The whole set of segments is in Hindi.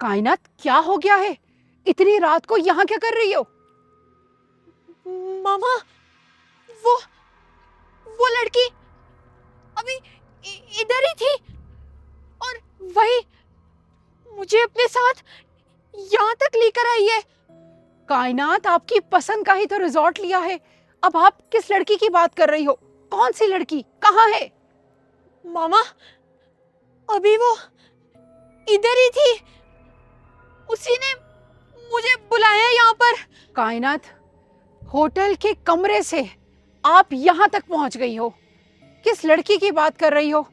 कायनात, क्या हो गया है? इतनी रात को यहाँ क्या कर रही हो? मामा, वो वो लड़की अभी इधर ही थी और वही मुझे अपने साथ यहाँ तक लेकर आई है। कायनात, आपकी पसंद का ही तो रिजॉर्ट लिया है। अब आप किस लड़की की बात कर रही हो? कौन सी लड़की? कहाँ है? मामा, अभी वो इधर ही थी। उसी ने मुझे बुलाया यहाँ पर। कायनात, होटल के कमरे से आप यहाँ तक पहुँच गई हो। किस लड़की की बात कर रही हो?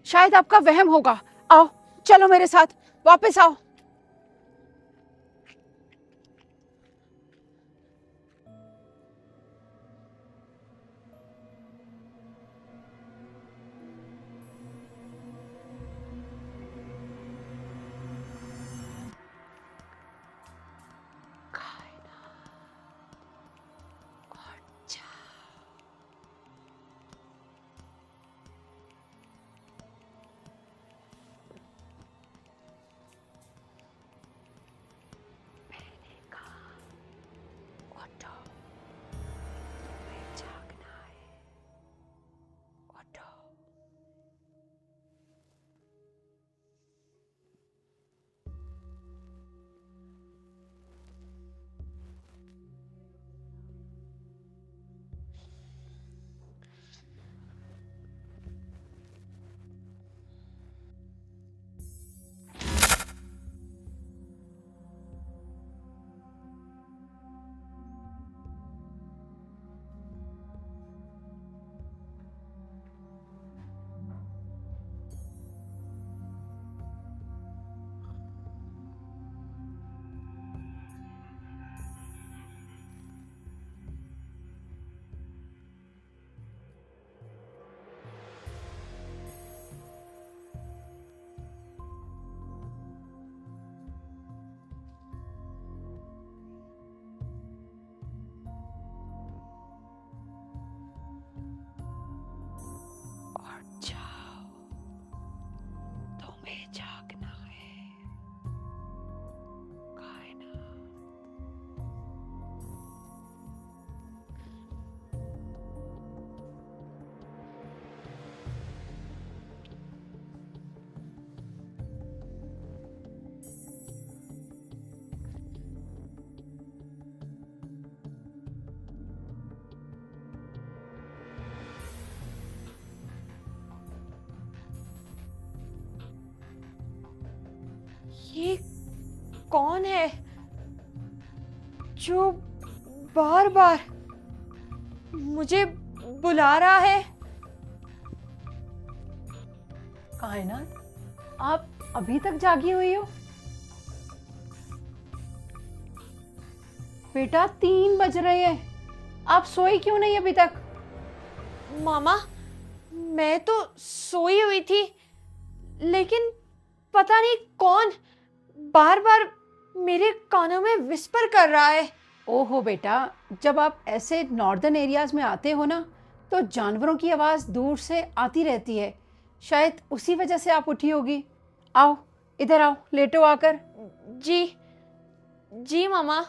शायद आपका वहम होगा। आओ, चलो मेरे साथ, वापस आओ। तुम्हें जागना है, कायनात। ये कौन है जो बार बार मुझे बुला रहा है? कायनात, आप अभी तक जागी हुई हो? बेटा, 3 बज रहे हैं। आप सोई क्यों नहीं अभी तक? मामा, मैं तो सोई हुई थी, लेकिन पता नहीं कौन बार बार मेरे कानों में विस्पर कर रहा है। ओहो बेटा, जब आप ऐसे नॉर्दर्न एरियाज में आते हो ना, तो जानवरों की आवाज़ दूर से आती रहती है। शायद उसी वजह से आप उठी होगी। आओ, इधर आओ, लेटो आकर। जी जी मामा।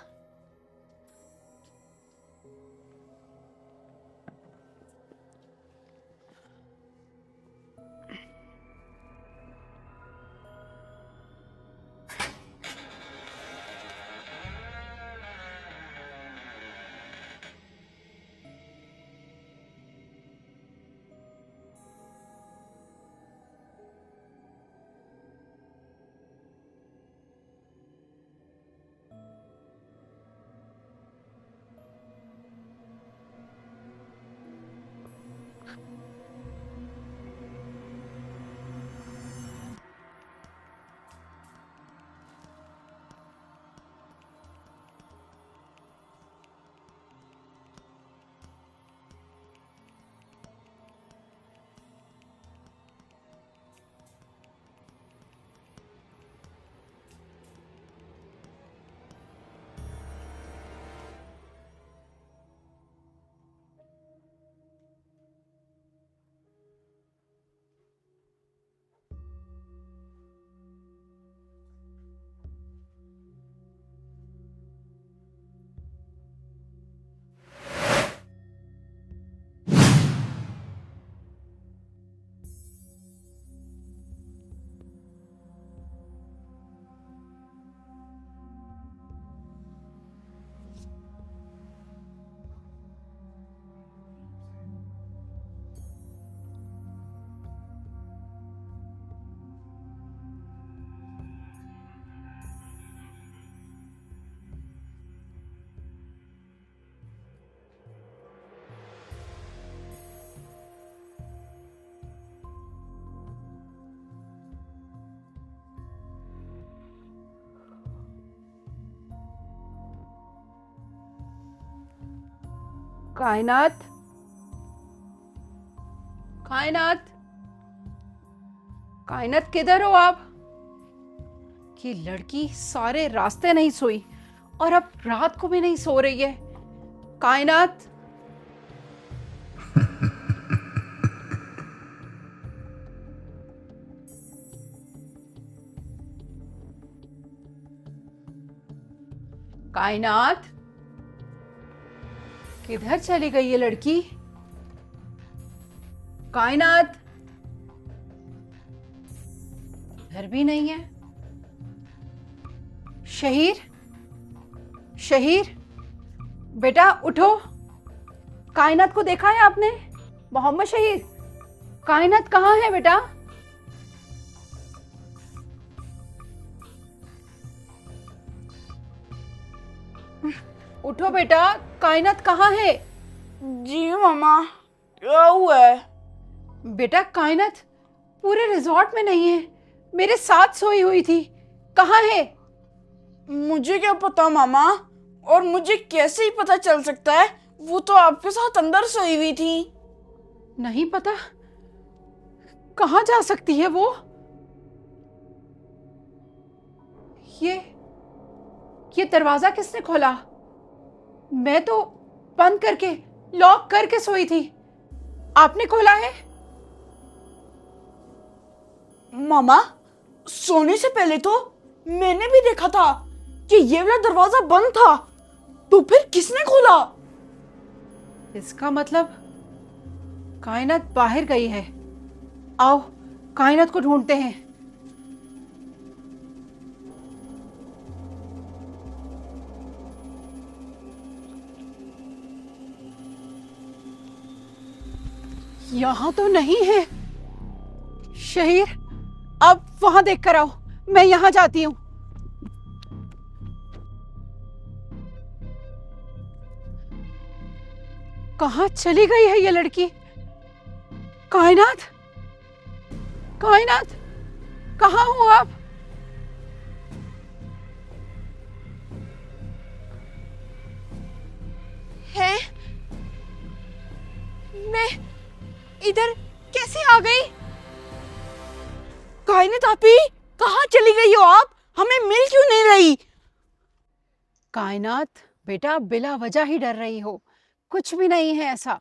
कायनात, कायनात, कायनात किधर हो आप? ये लड़की सारे रास्ते नहीं सोई और अब रात को भी नहीं सो रही है। कायनात, कायनात, किधर चली गई ये लड़की? कायनात, इधर भी नहीं है। शहीर, शहीर, बेटा उठो। कायनात को देखा है आपने? मोहम्मद शहीर, कायनात कहाँ है बेटा? उठो बेटा, कायनात कहाँ है? जी मामा, क्या हुआ है? बेटा कायनात पूरे रिजॉर्ट में नहीं है, मेरे साथ सोई हुई थी। कहाँ है? मुझे क्या पता मामा, और मुझे कैसे ही पता चल सकता है? वो तो आपके साथ अंदर सोई हुई थी। नहीं पता, कहाँ जा सकती है वो? ये दरवाजा किसने खोला? मैं तो बंद करके लॉक करके सोई थी। आपने खोला है? मामा, सोने से पहले तो मैंने भी देखा था कि ये वाला दरवाजा बंद था, तो फिर किसने खोला? इसका मतलब कायनात बाहर गई है। आओ कायनात को ढूंढते हैं। यहां तो नहीं है। शहीर, अब वहां देख कर आओ, मैं यहां जाती हूं। कहां चली गई है ये लड़की? कायनात, कायनात, कहां हो आप? है? मैं इधर कैसे आ गई? कायनात आपी, कहाँ चली गई हो आप? हमें मिल क्यों नहीं रही? कायनात बेटा, बिला वजह ही डर रही हो, कुछ भी नहीं है ऐसा।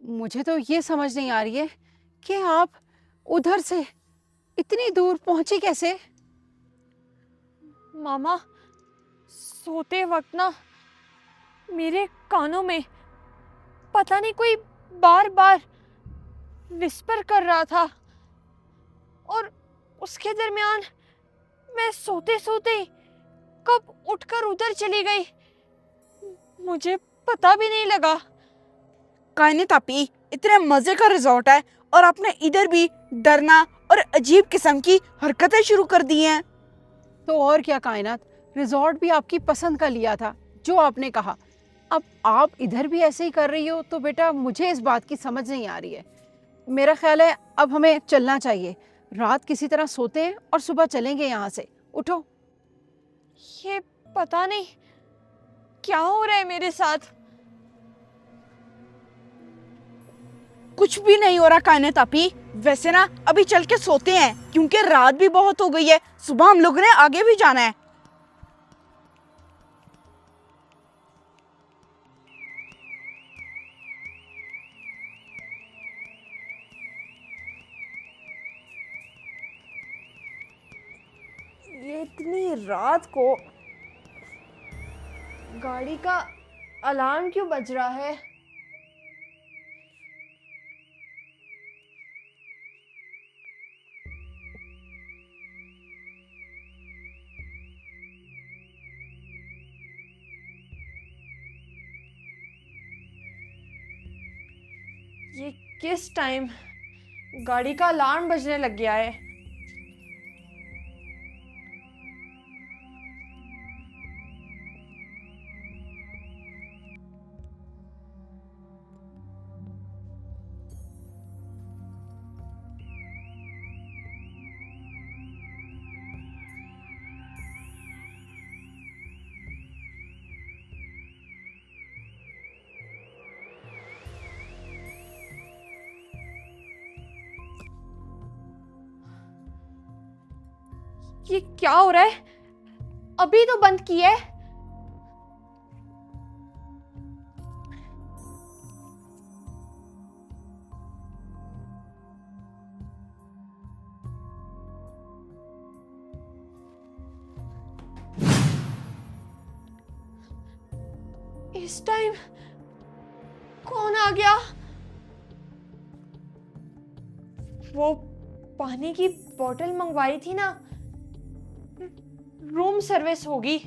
मुझे तो ये समझ नहीं आ रही है कि आप उधर से इतनी दूर पहुंची कैसे? मामा, सोते वक्त ना मेरे कानों में पता नहीं कोई बार बार विस्पर कर रहा था, और उसके दरमियान मैं सोते सोते कब उठकर उधर चली गई, मुझे पता भी नहीं लगा। कायनात आपी, इतने मजे का रिजॉर्ट है और आपने इधर भी डरना और अजीब किस्म की हरकतें शुरू कर दी हैं। तो और क्या कायनात, रिजॉर्ट भी आपकी पसंद का लिया था जो आपने कहा। अब आप इधर भी ऐसे ही कर रही हो तो बेटा मुझे इस बात की समझ नहीं आ रही है। मेरा ख्याल है अब हमें चलना चाहिए। रात किसी तरह सोते हैं और सुबह चलेंगे यहाँ से। उठो। ये पता नहीं क्या हो रहा है मेरे साथ। कुछ भी नहीं हो रहा कायनात आपी। वैसे ना अभी चल के सोते हैं, क्योंकि रात भी बहुत हो गई है, सुबह हम लोगों ने आगे भी जाना है। ये इतनी रात को गाड़ी का अलार्म क्यों बज रहा है? ये किस टाइम गाड़ी का अलार्म बजने लग गया है? ये क्या हो रहा है? अभी तो बंद की है। इस टाइम कौन आ गया? वो पानी की बोतल मंगवाई थी ना, रूम सर्विस होगी।